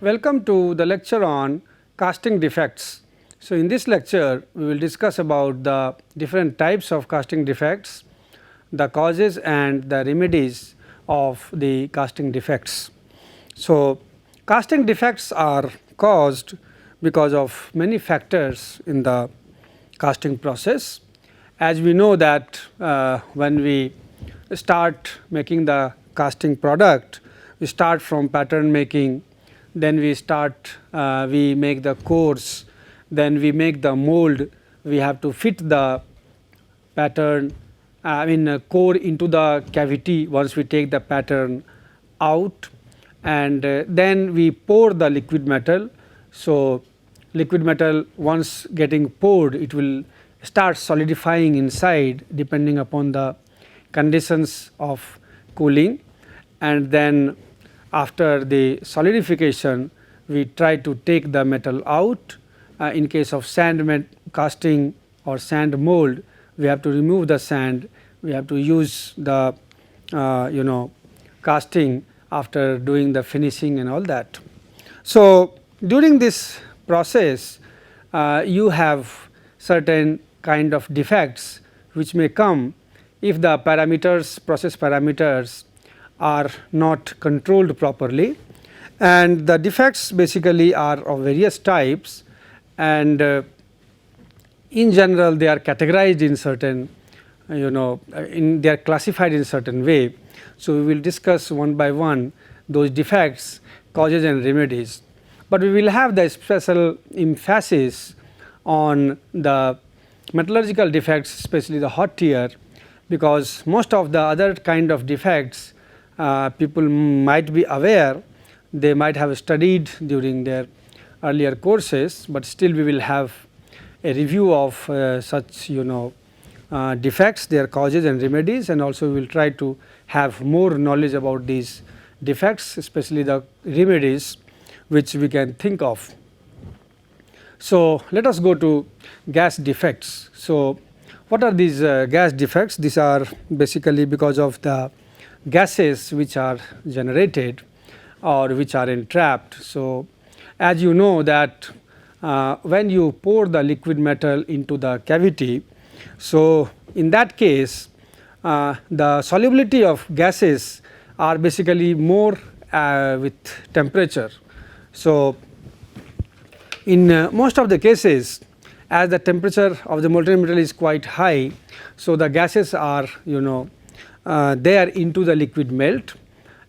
Welcome to the lecture on casting defects. So, in this lecture we will discuss about the different types of casting defects, the causes and the remedies of the casting defects. So, casting defects are caused because of many factors in the casting process. As we know that when we start making the casting product, we start from pattern making, then we make the cores, then we make the mold, we have to fit the pattern core into the cavity once we take the pattern out, and then we pour the liquid metal. So, liquid metal once getting poured, it will start solidifying inside depending upon the conditions of cooling, and then after the solidification we try to take the metal out. In case of sand casting or sand mold, we have to remove the sand, we have to use the casting after doing the finishing and all that. So, during this process you have certain kind of defects which may come if the parameters, process parameters are not controlled properly, and the defects basically are of various types, and in general they are categorized in certain they are classified in certain way. So, we will discuss one by one those defects, causes and remedies, but we will have the special emphasis on the metallurgical defects, especially the hot tear, because most of the other kind of defects people might be aware, they might have studied during their earlier courses, but still we will have a review of such defects, their causes and remedies, and also we will try to have more knowledge about these defects, especially the remedies which we can think of. So, let us go to gas defects. So, what are these gas defects? These are basically because of the gases which are generated or which are entrapped. So, as you know that when you pour the liquid metal into the cavity, so in that case the solubility of gases are basically more with temperature. So, in most of the cases, as the temperature of the molten metal is quite high, so the gases are there into the liquid melt,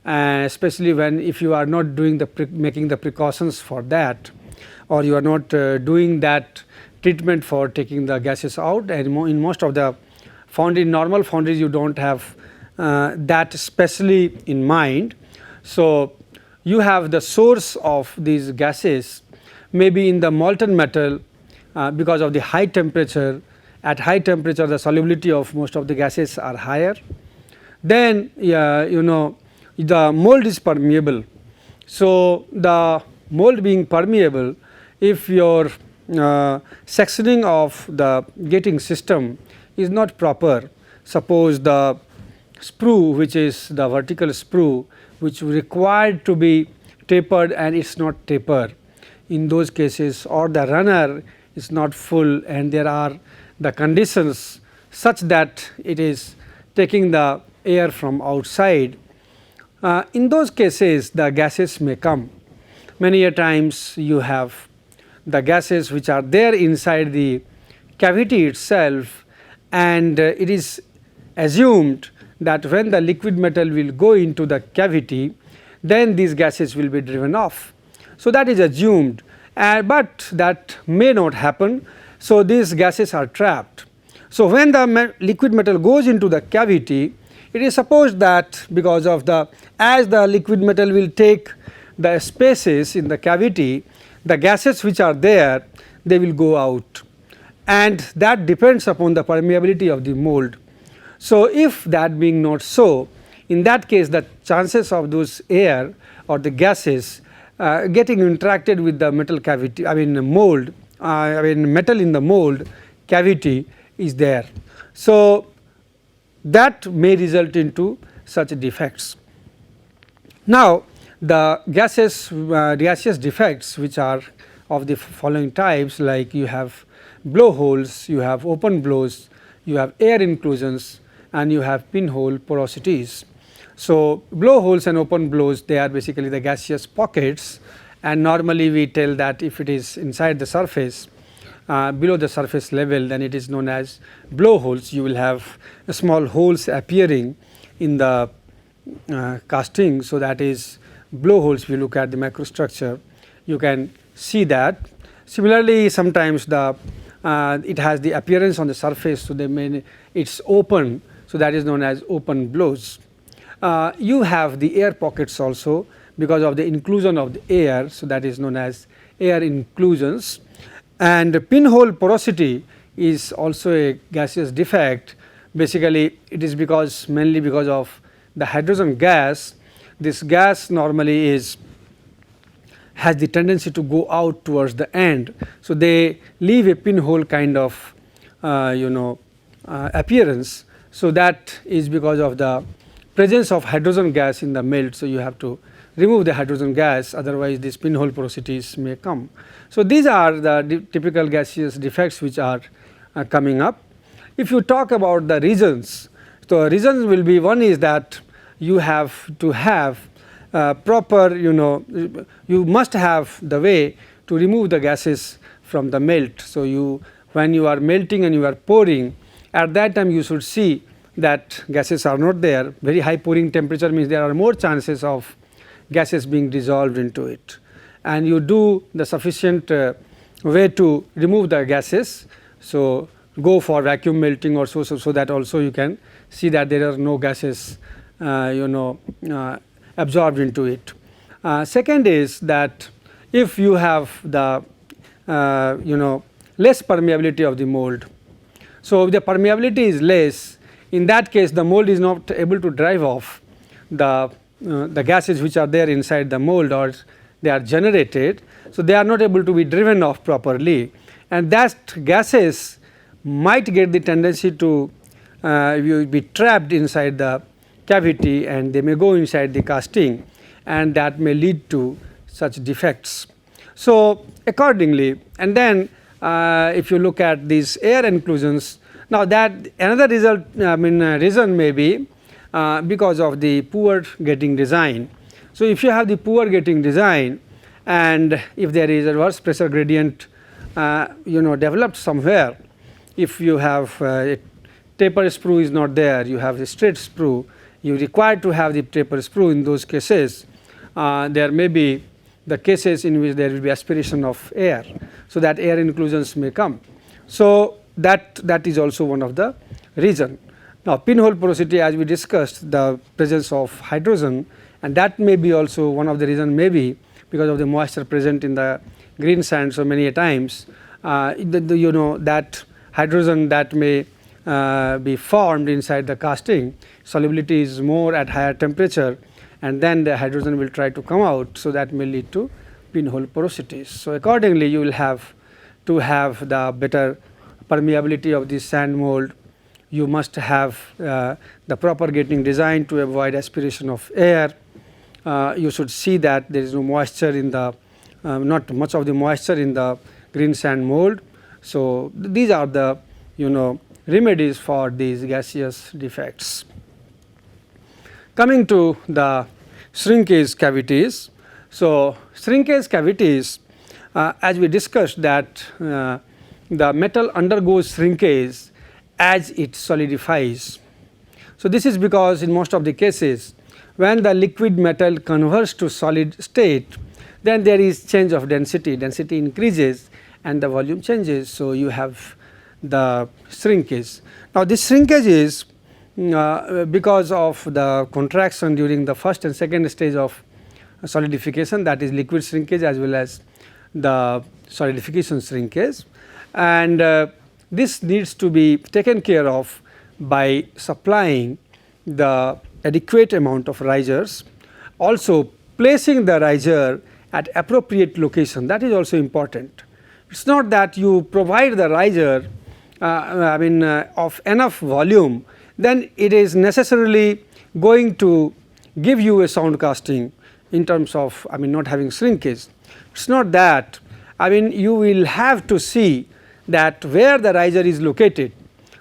especially when if you are not doing the making the precautions for that, or you are not doing that treatment for taking the gases out, and in most of the normal foundries you do not have that specially in mind. So, you have the source of these gases maybe in the molten metal because of the high temperature. At high temperature the solubility of most of the gases are higher. Then the mold is permeable. So, the mold being permeable, if your sectioning of the gating system is not proper, suppose the sprue, which is the vertical sprue which required to be tapered and it is not tapered, in those cases, or the runner is not full and there are the conditions such that it is taking the air from outside, in those cases the gases may come. Many a times you have the gases which are there inside the cavity itself, and it is assumed that when the liquid metal will go into the cavity, then these gases will be driven off. So, that is assumed, but that may not happen. So, these gases are trapped. So, when the liquid metal goes into the cavity, it is supposed that because of as the liquid metal will take the spaces in the cavity, the gases which are there, they will go out, and that depends upon the permeability of the mold. So, if that being not so, in that case the chances of those air or the gases getting interacted with the metal cavity, mold, metal in the mold cavity is there. So, that may result into such defects. Now, The gaseous defects, which are of the following types, like you have blowholes, you have open blows, you have air inclusions, and you have pinhole porosities. So, blowholes and open blows, they are basically the gaseous pockets, and normally we tell that if it is inside the surface, below the surface level, then it is known as blowholes. You will have small holes appearing in the casting. So, that is blowholes. If you look at the microstructure, you can see that. Similarly, sometimes the it has the appearance on the surface, so it's open, so that is known as open blows. You have the air pockets also because of the inclusion of the air, so that is known as air inclusions. And pinhole porosity is also a gaseous defect. Basically, it is mainly because of the hydrogen gas. This gas normally has the tendency to go out towards the end. So, they leave a pinhole kind of appearance. So, that is because of the presence of hydrogen gas in the melt. So, you have to remove the hydrogen gas, otherwise these pinhole porosities may come. So, these are the typical gaseous defects which are coming up. If you talk about the reasons, so reasons will be, one is that you have to have proper, you must have the way to remove the gases from the melt. So, when you are melting and you are pouring, at that time you should see that gases are not there. Very high pouring temperature means there are more chances of gases being dissolved into it, and you do the sufficient way to remove the gases. So, go for vacuum melting or so that also you can see that there are no gases absorbed into it. Second is that if you have the less permeability of the mold. So, if the permeability is less, in that case the mold is not able to drive off the gases which are there inside the mold, or they are generated. So, they are not able to be driven off properly, and that gases might get the tendency to be trapped inside the cavity, and they may go inside the casting, and that may lead to such defects. So, accordingly, and then if you look at these air inclusions, now that another reason may be because of the poor getting design. So, if you have the poor getting design, and if there is a reverse pressure gradient developed somewhere, if you have a taper sprue is not there, you have a straight sprue, you require to have the taper sprue. In those cases, there may be the cases in which there will be aspiration of air, so that air inclusions may come. So, that is also one of the reason. Now, pinhole porosity, as we discussed, the presence of hydrogen, and that may be also one of the reason, may be because of the moisture present in the green sand. So, many a times that hydrogen that may be formed inside the casting, solubility is more at higher temperature, and then the hydrogen will try to come out. So, that may lead to pinhole porosities. So, accordingly, you will have to have the better permeability of the sand mold. You must have the proper getting design to avoid aspiration of air. You should see that there is no moisture in the not much of the moisture in the green sand mold. So, these are the remedies for these gaseous defects. Coming to the shrinkage cavities. So, shrinkage cavities, as we discussed, that the metal undergoes shrinkage as it solidifies. So, this is because in most of the cases, when the liquid metal converts to solid state, then there is change of density increases and the volume changes. So, you have the shrinkage. Now, this shrinkage is because of the contraction during the first and second stage of solidification, that is liquid shrinkage as well as the solidification shrinkage, and this needs to be taken care of by supplying the adequate amount of risers. Also, placing the riser at appropriate location, that is also important. It is not that you provide the riser of enough volume, then it is necessarily going to give you a sound casting, in terms of not having shrinkage. It is not that. You will have to see that where the riser is located,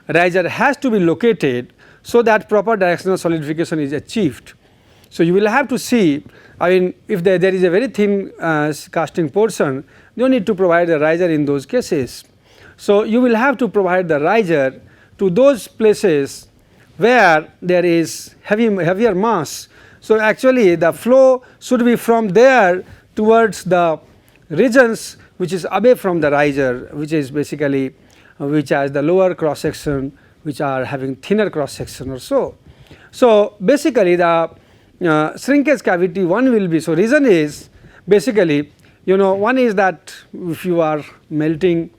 riser has to be located so that proper directional solidification is achieved. So, you will have to see, if there is a very thin casting portion, you need to provide the riser in those cases. So, you will have to provide the riser to those places where there is heavier mass. So, actually the flow should be from there towards the regions which is away from the riser, which is basically which has the lower cross section, which are having thinner cross section or so. So, basically the shrinkage cavity one will be. So, reason is basically one is that if you are melting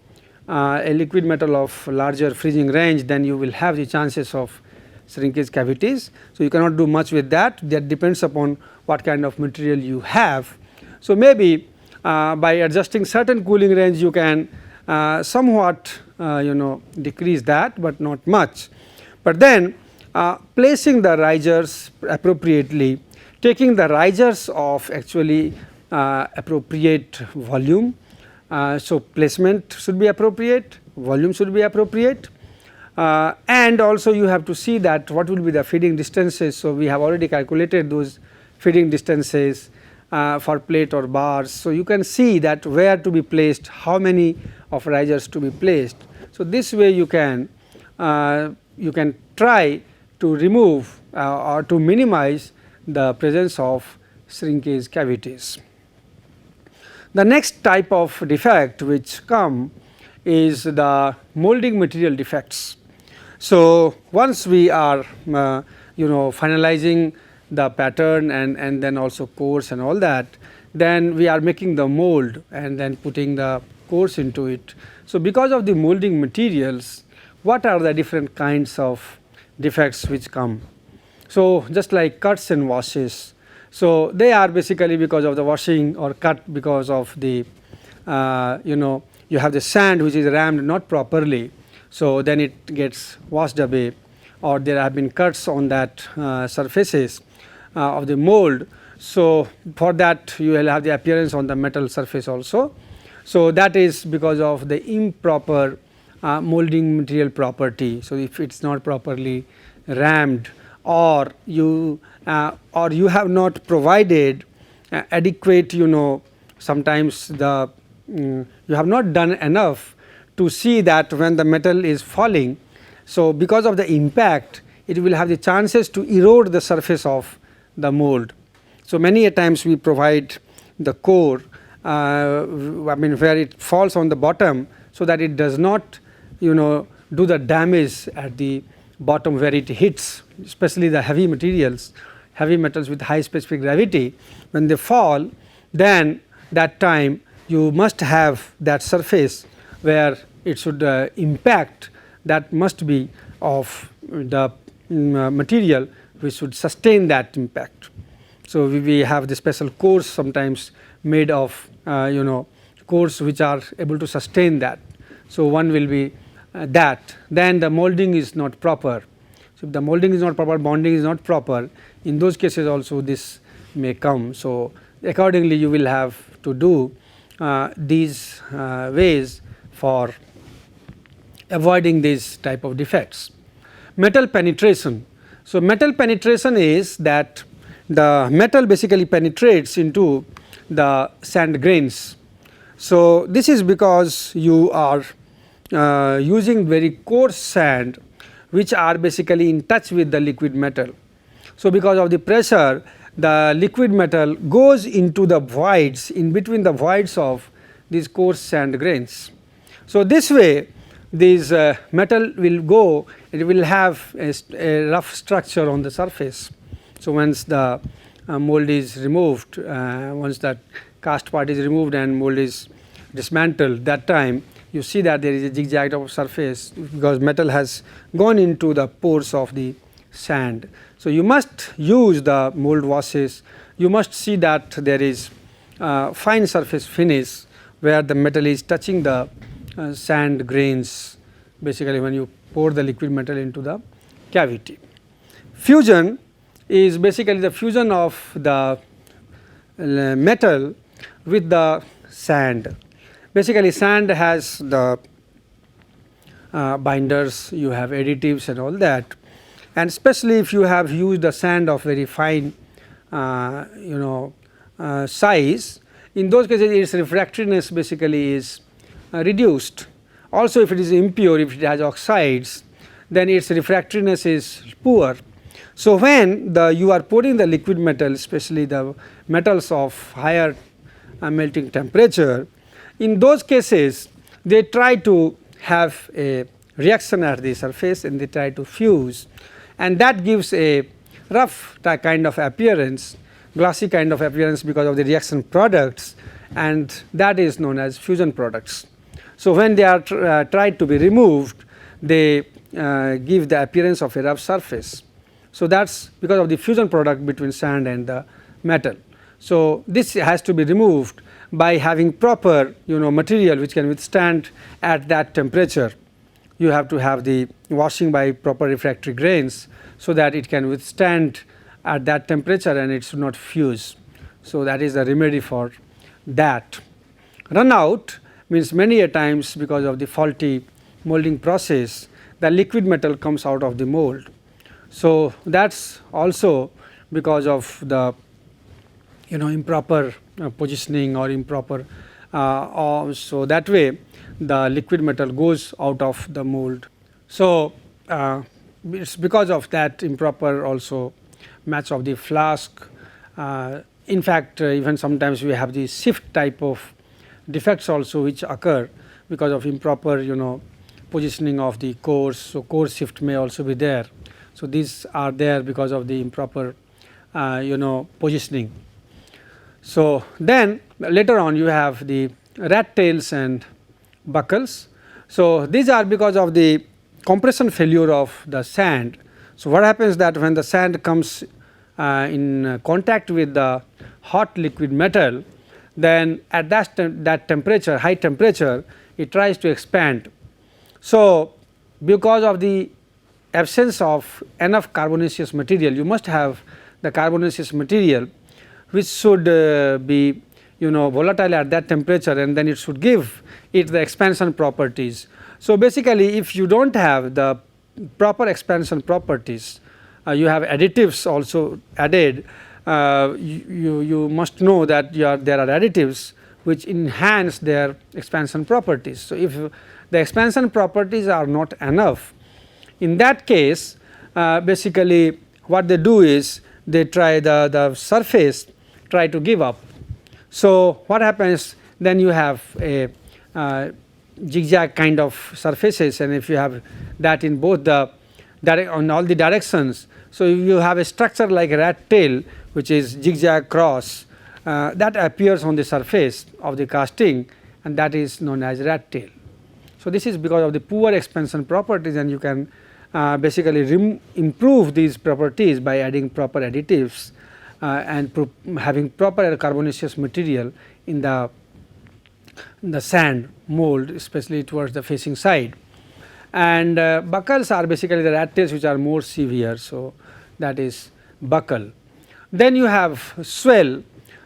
a liquid metal of larger freezing range, then you will have the chances of shrinkage cavities. So, you cannot do much with that. That depends upon what kind of material you have. So, maybe by adjusting certain cooling range you can somewhat decrease that, but not much. But then placing the risers appropriately, taking the risers of actually appropriate volume. So, placement should be appropriate, volume should be appropriate, and also you have to see that what will be the feeding distances. So, we have already calculated those feeding distances for plate or bars. So, you can see that where to be placed, how many of risers to be placed. So, this way you can try to remove or to minimize the presence of shrinkage cavities. The next type of defect which come is the molding material defects. So, once we are finalizing the pattern and then also course and all that, then we are making the mold and then putting the course into it. So, because of the molding materials, what are the different kinds of defects which come? So, just like cuts and washes. So, they are basically because of the washing or cut because of the you have the sand which is rammed not properly. So, then it gets washed away, or there have been cuts on that surfaces of the mold. So, for that you will have the appearance on the metal surface also. So, that is because of the improper molding material property. So, if it is not properly rammed, or you have not provided adequate sometimes the you have not done enough to see that when the metal is falling. So, because of the impact it will have the chances to erode the surface of the mold. So, many a times we provide the core where it falls on the bottom, so that it does not do the damage at the bottom where it hits, especially the heavy materials, heavy metals with high specific gravity. When they fall, then that time you must have that surface where it should impact, that must be of the material which should sustain that impact. So, we have the special cores sometimes made of cores which are able to sustain that. So, one will be that. Then the molding is not proper. So, if the molding is not proper, bonding is not proper, in those cases also this may come. So, accordingly you will have to do these ways for avoiding these type of defects. Metal penetration. So, metal penetration is that the metal basically penetrates into the sand grains. So, this is because you are using very coarse sand which are basically in touch with the liquid metal. So, because of the pressure, the liquid metal goes into the voids, in between the voids of these coarse sand grains. So, this way this metal will go, it will have a rough structure on the surface. So, once the mold is removed, once that cast part is removed and mold is dismantled, that time you see that there is a zigzag of surface, because metal has gone into the pores of the sand. So, you must use the mold washes, you must see that there is fine surface finish where the metal is touching the sand grains, basically when you pour the liquid metal into the cavity. Fusion is basically the fusion of the metal with the sand. Basically sand has the binders, you have additives and all that, and especially if you have used a sand of very fine size, in those cases its refractoriness basically is reduced. Also if it is impure, if it has oxides, then its refractoriness is poor. So when you are pouring the liquid metal, especially the metals of higher melting temperature, in those cases they try to have a reaction at the surface and they try to fuse, and that gives a rough kind of appearance, glossy kind of appearance because of the reaction products, and that is known as fusion products. So when they are tried to be removed, they give the appearance of a rough surface. So that is because of the fusion product between sand and the metal. So this has to be removed by having proper material which can withstand at that temperature. You have to have the washing by proper refractory grains so that it can withstand at that temperature and it should not fuse. So that is the remedy for that. Run out means many a times because of the faulty molding process, the liquid metal comes out of the mold. So that is also because of the improper positioning or improper so that way the liquid metal goes out of the mold. So it is because of that improper also match of the flask. In fact even sometimes we have the shift type of defects also which occur because of improper positioning of the cores. So core shift may also be there. So these are there because of the improper positioning. So then later on you have the rat tails and buckles. So these are because of the compression failure of the sand. So what happens that when the sand comes in contact with the hot liquid metal, then at that temperature, high temperature, it tries to expand. So because of the absence of enough carbonaceous material, you must have the carbonaceous material which should be volatile at that temperature, and then it should give it the expansion properties. So basically if you do not have the proper expansion properties, you have additives also added, you must know that there are additives which enhance their expansion properties. So if the expansion properties are not enough, in that case basically what they do is they try the surface try to give up. So what happens, then you have a zigzag kind of surfaces, and if you have that in both the on all the directions, so you have a structure like a rat tail which is zigzag cross that appears on the surface of the casting, and that is known as rat tail. So this is because of the poor expansion properties, and you can basically improve these properties by adding proper additives and having proper carbonaceous material in the sand mold, especially towards the facing side. And buckles are basically the rat tails which are more severe. So that is buckle. Then you have swell.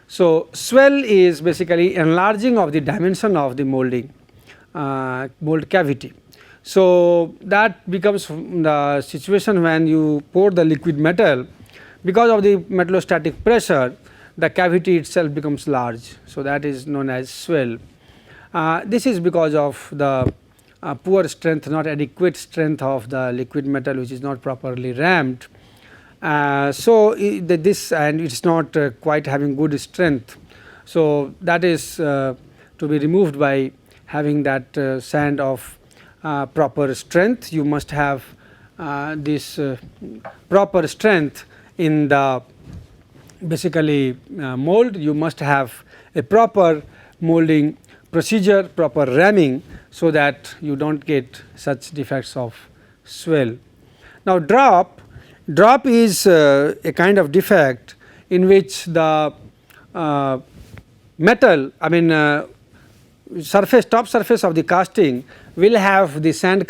So swell is basically enlarging of the dimension of the molding mold cavity. So that becomes the situation when you pour the liquid metal, because of the metallostatic pressure the cavity itself becomes large. So that is known as swell. This is because of the poor strength, not adequate strength of the liquid metal, which is not properly ramped. So this, and it is not quite having good strength. So that is to be removed by having that sand of proper strength. You must have this proper strength in the basically mold. You must have a proper molding procedure, proper ramming, so that you do not get such defects of swell. Now drop is a kind of defect in which the metal, top surface of the casting will have the sand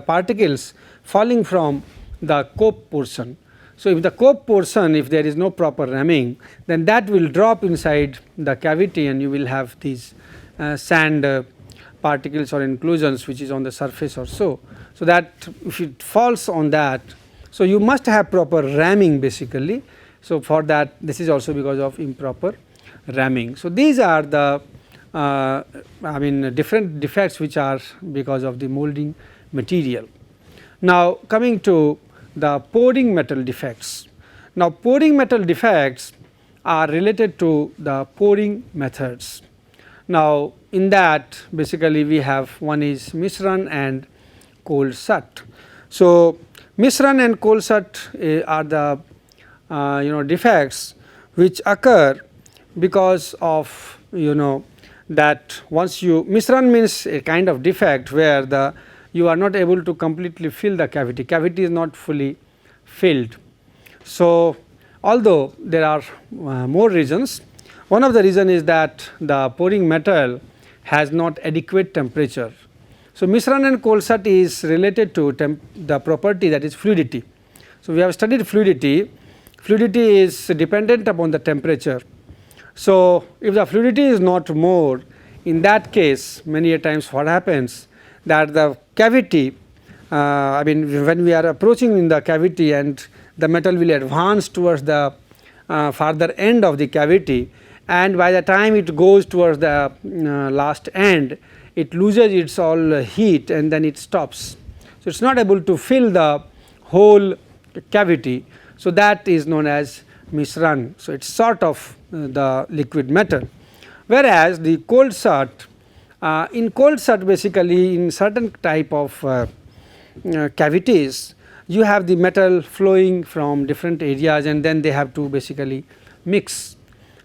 particles falling from the cope portion. So, if the cope portion, if there is no proper ramming, then that will drop inside the cavity and you will have these sand particles or inclusions which is on the surface or so. So, that if it falls on that, so you must have proper ramming basically. So, for that this is also because of improper ramming. So, these are the I mean different defects which are because of the molding material. Now, coming to the pouring metal defects. Now, pouring metal defects are related to the pouring methods. Now, in that basically we have one is Mishran and cold shut. So, Mishran and cold shut are the defects which occur because of that once you Mishran means a kind of defect where the you are not able to completely fill the cavity is not fully filled. So, although there are more reasons, one of the reason is that the pouring metal has not adequate temperature. So, Mishran and cold shut is related to the property that is fluidity. So, we have studied fluidity. Fluidity is dependent upon the temperature. So, if the fluidity is not more, in that case many a times what happens that the cavity I mean when we are approaching in the cavity and the metal will advance towards the farther end of the cavity, and by the time it goes towards the last end it loses its all heat and then it stops. So, it is not able to fill the whole cavity. So, that is known as Mishran. So, it is sort of the liquid metal, whereas the cold shut in cold shut basically in certain type of cavities you have the metal flowing from different areas and then they have to basically mix.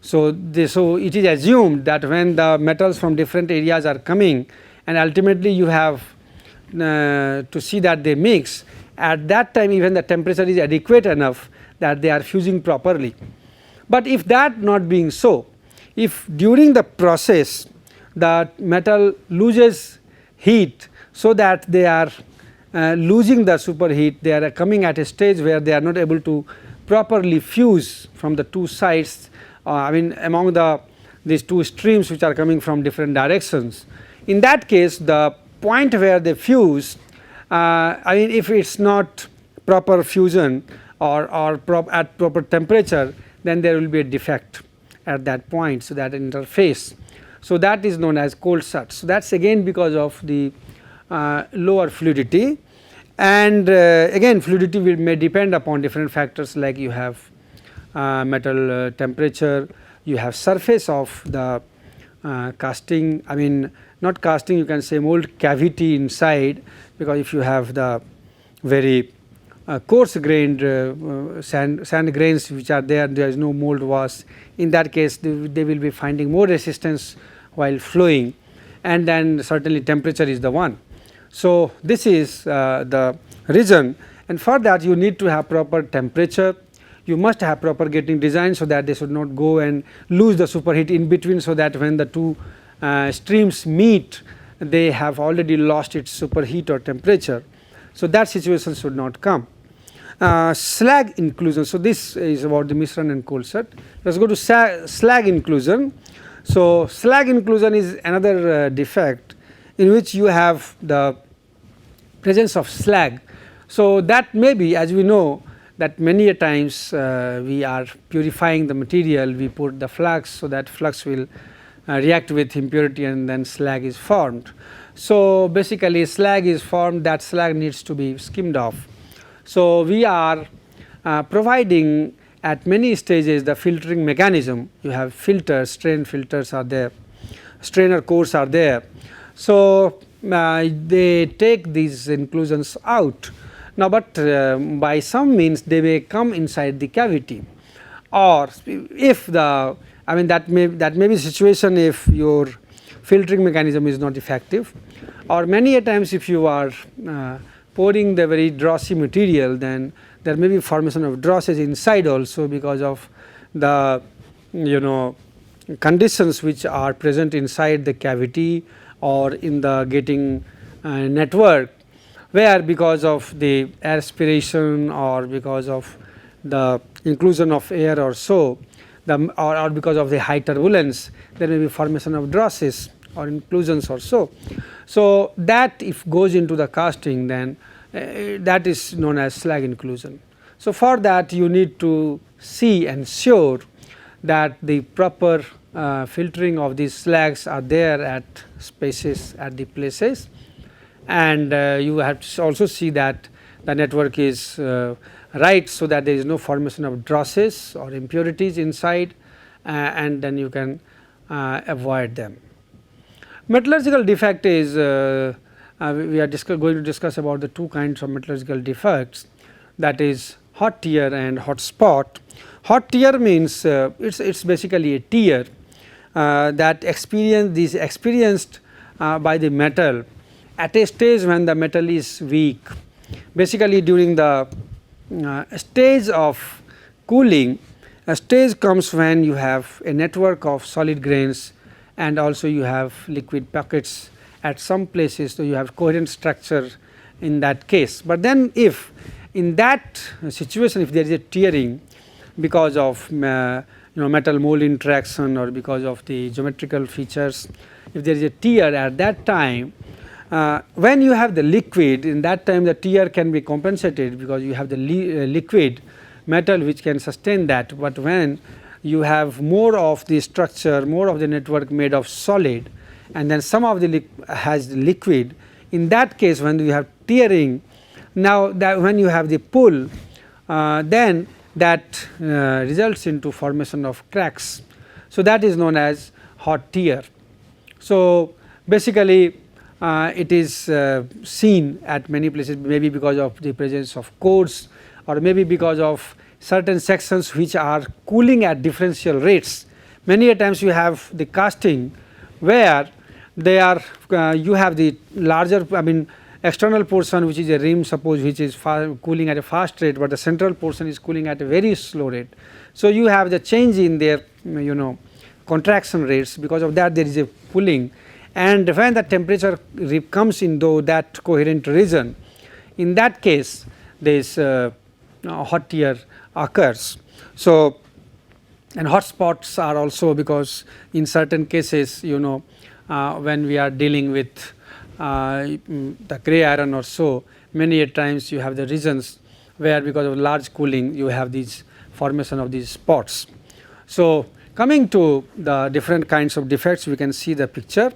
So, it is assumed that when the metals from different areas are coming and ultimately you have to see that they mix, at that time even the temperature is adequate enough that they are fusing properly. But if that not being so, if during the process the metal loses heat, so that they are losing the superheat, they are coming at a stage where they are not able to properly fuse from the two sides I mean among these two streams which are coming from different directions. In that case the point where they fuse I mean if it is not proper fusion or at proper temperature, then there will be a defect at that point. So, that interface. So, that is known as cold shut. So, that is again because of the lower fluidity, and again fluidity may depend upon different factors like you have metal temperature, you have surface of the casting, I mean not casting, you can say mold cavity inside, because if you have the very coarse grained sand grains which are there is no mold wash, in that case they will be finding more resistance while flowing, and then certainly temperature is the one. So, this is the reason, and for that you need to have proper temperature, you must have proper getting design so that they should not go and lose the superheat in between, so that when the two streams meet they have already lost its superheat or temperature. So, that situation should not come. Slag inclusion. So, this is about the Mishran and cold shut. Let us go to slag inclusion. So, slag inclusion is another defect in which you have the presence of slag. So, that may be, as we know that many a times we are purifying the material, we put the flux, so that flux will react with impurity and then slag is formed. So, basically slag is formed, that slag needs to be skimmed off. So, we are providing at many stages the filtering mechanism. You have filters, strain filters are there, strainer cores are there. So, they take these inclusions out. Now, but by some means they may come inside the cavity, or if the I mean that may be the situation if your filtering mechanism is not effective, or many a times if you are pouring the very drossy material, then there may be formation of drosses inside also because of the conditions which are present inside the cavity or in the getting network, where because of the aspiration or because of the inclusion of air or so, or because of the high turbulence, there may be formation of drosses or inclusions or so. So, that if goes into the casting, then that is known as slag inclusion. So, for that you need to see and ensure that the proper filtering of these slags are there at spaces at the places, and you have to also see that the network is right, so that there is no formation of drosses or impurities inside, and then you can avoid them. Metallurgical defect is we are going to discuss about the two kinds of metallurgical defects, that is hot tear and hot spot. Hot tear means it's basically a tear that is experienced by the metal at a stage when the metal is weak. Basically during the stage of cooling, a stage comes when you have a network of solid grains and also you have liquid pockets at some places. So, you have coherent structure in that case, but then if in that situation if there is a tearing because of metal mold interaction or because of the geometrical features, if there is a tear at that time, when you have the liquid, in that time the tear can be compensated because you have the liquid metal which can sustain that, but when you have more of the structure, more of the network made of solid, and then some of the has liquid, in that case when you have tearing, now that when you have the pull, then that results into formation of cracks. So, that is known as hot tear. So, basically it is seen at many places, maybe because of the presence of cores or maybe because of certain sections which are cooling at differential rates. Many a times you have the casting where they are you have the larger external portion which is a rim, suppose, which is cooling at a fast rate, but the central portion is cooling at a very slow rate. So, you have the change in their contraction rates, because of that there is a pulling, and when the temperature comes into that coherent region, in that case this hot tear occurs. So, and hot spots are also because in certain cases when we are dealing with the grey iron or so, many a times you have the regions where because of large cooling you have these formation of these spots. So, coming to the different kinds of defects, we can see the picture.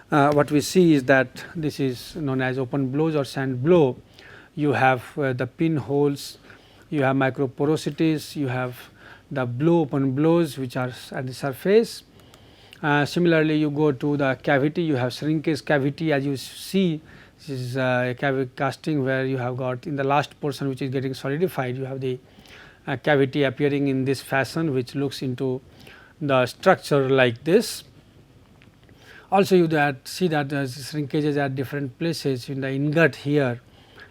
What we see is that this is known as open blows or sand blow. You have the pinholes, you have microporosities, you have the blow open blows which are at the surface. Similarly, you go to the cavity, you have shrinkage cavity, as you see this is a casting where you have got in the last portion which is getting solidified, you have the cavity appearing in this fashion which looks into the structure like this. Also you see that there is shrinkages at different places in the ingot here,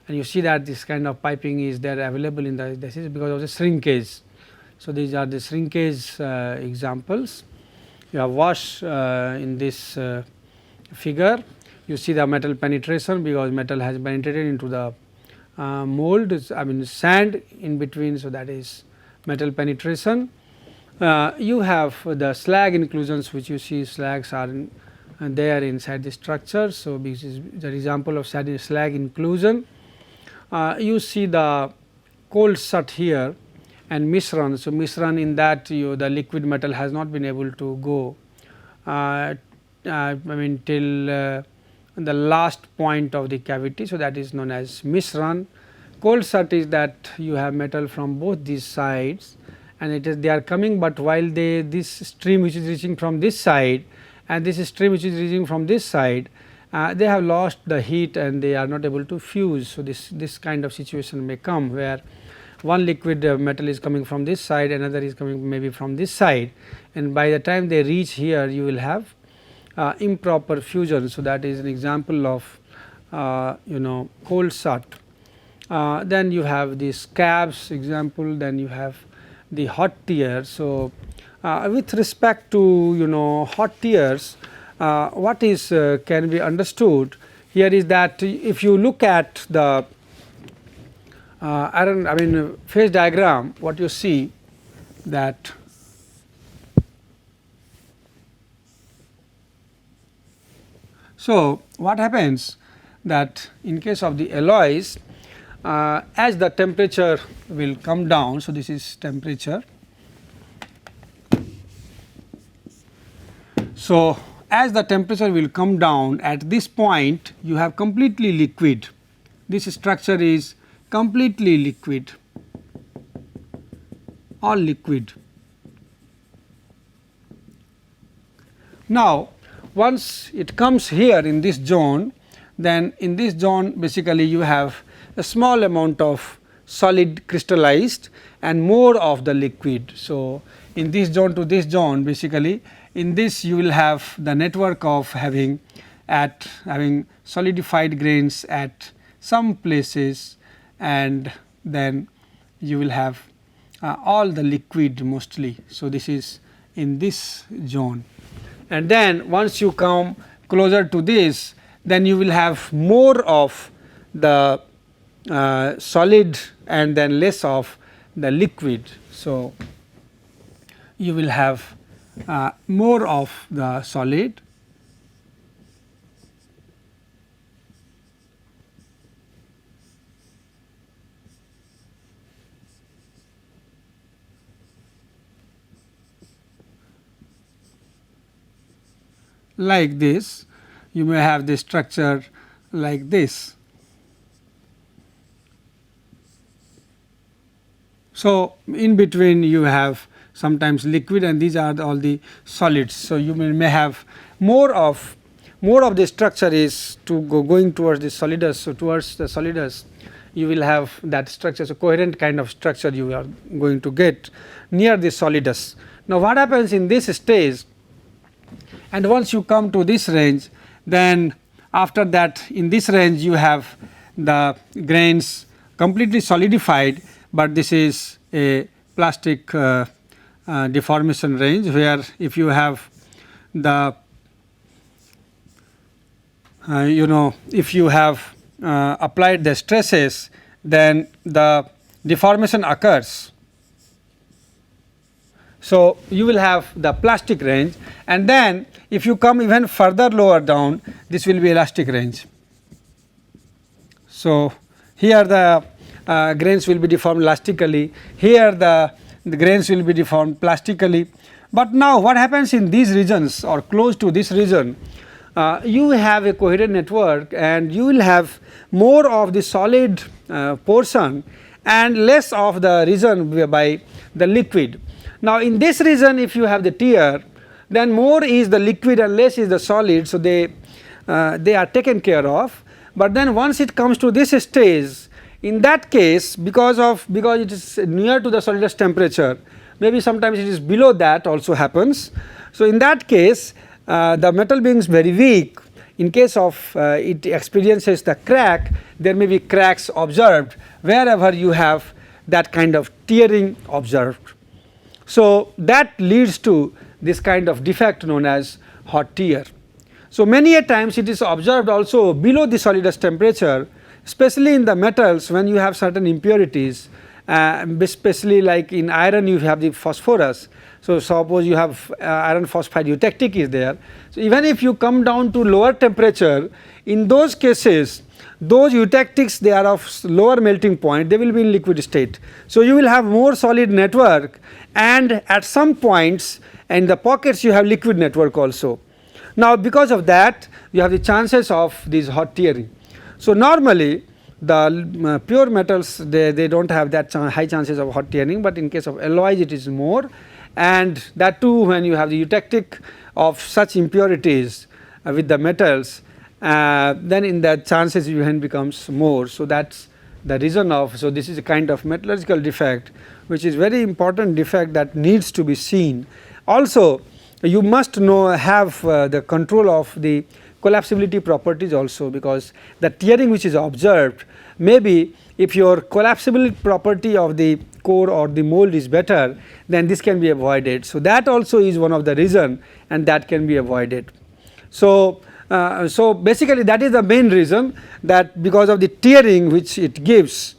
and you see that this kind of piping is there available in the, this is because of the shrinkage. So, these are the shrinkage examples. You have wash in this figure, you see the metal penetration because metal has penetrated into the mold, sand in between. So, that is metal penetration. You have the slag inclusions which you see slags are there inside the structure. So, this is the example of slag inclusion. You see the cold shut here and mishran. So, mishran in that the liquid metal has not been able to go till the last point of the cavity. So, that is known as mishran. Cold shut is that you have metal from both these sides and it is they are coming, but while this stream which is reaching from this side and this stream which is reaching from this side, they have lost the heat and they are not able to fuse. So, this kind of situation may come where one liquid metal is coming from this side, another is coming maybe from this side, and by the time they reach here you will have improper fusion. So, that is an example of cold shut. Then you have the scabs example, then you have the hot tear. So, with respect to hot tears, what is can be understood here is that if you look at the phase diagram, what you see that so what happens that in case of the alloys, as the temperature will come down. So, this is temperature. So, as the temperature will come down, at this point you have completely liquid, this structure is completely liquid, all liquid. Now, once it comes here in this zone, then in this zone basically you have a small amount of solid crystallized and more of the liquid. So, in this zone to this zone, basically in this you will have the network of having solidified grains at some places, and then you will have all the liquid mostly. So, this is in this zone, and then once you come closer to this, then you will have more of the solid and then less of the liquid. So, you will have more of the solid like this. You may have the structure like this. So, in between you have sometimes liquid, and these are all the solids. So, you may have more of the structure is going towards the solidus. So, towards the solidus you will have that structure. So, coherent kind of structure you are going to get near the solidus. Now, what happens in this stage, and once you come to this range, then after that in this range you have the grains completely solidified, but this is a plastic deformation range, where if you have the if you have applied the stresses, then the deformation occurs. So, you will have the plastic range, and then if you come even further lower down, this will be elastic range. So, here the grains will be deformed elastically, here the grains will be deformed plastically. But now what happens in these regions or close to this region, you have a coherent network, and you will have more of the solid portion and less of the region by the liquid. Now, in this region if you have the tear, then more is the liquid and less is the solid. So, they are taken care of, but then once it comes to this stage, in that case because it is near to the solidus temperature, maybe sometimes it is below that also happens. So, in that case the metal being very weak, in case of it experiences the crack, there may be cracks observed wherever you have that kind of tearing observed. So, that leads to this kind of defect known as hot tear. So, many a times it is observed also below the solidus temperature, especially in the metals when you have certain impurities, especially like in iron you have the phosphorus. So, suppose you have iron phosphide eutectic is there. So, even if you come down to lower temperature, in those cases those eutectics, they are of lower melting point, they will be in liquid state. So, you will have more solid network, and at some points in the pockets you have liquid network also. Now, because of that you have the chances of these hot tearing. So, normally the pure metals they do not have that high chances of hot tearing, but in case of alloys it is more, and that too when you have the eutectic of such impurities with the metals, then in that chances even becomes more. So, that is the reason of. So, this is a kind of metallurgical defect which is very important defect that needs to be seen. Also you must have the control of the collapsibility properties also, because the tearing which is observed, maybe if your collapsibility property of the core or the mold is better, then this can be avoided. So, that also is one of the reason, and that can be avoided. So, basically that is the main reason, that because of the tearing which it gives,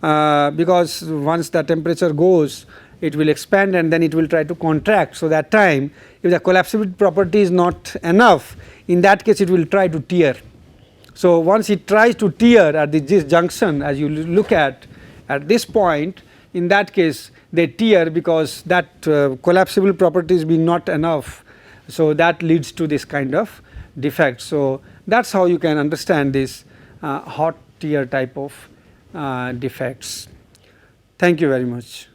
because once the temperature goes, it will expand and then it will try to contract. So, that time if the collapsibility property is not enough, in that case it will try to tear. So, once it tries to tear at this junction, as you look at this point, in that case they tear because that collapsible property is being not enough. So, that leads to this kind of defect. So, that is how you can understand this hot tear type of defects. Thank you very much.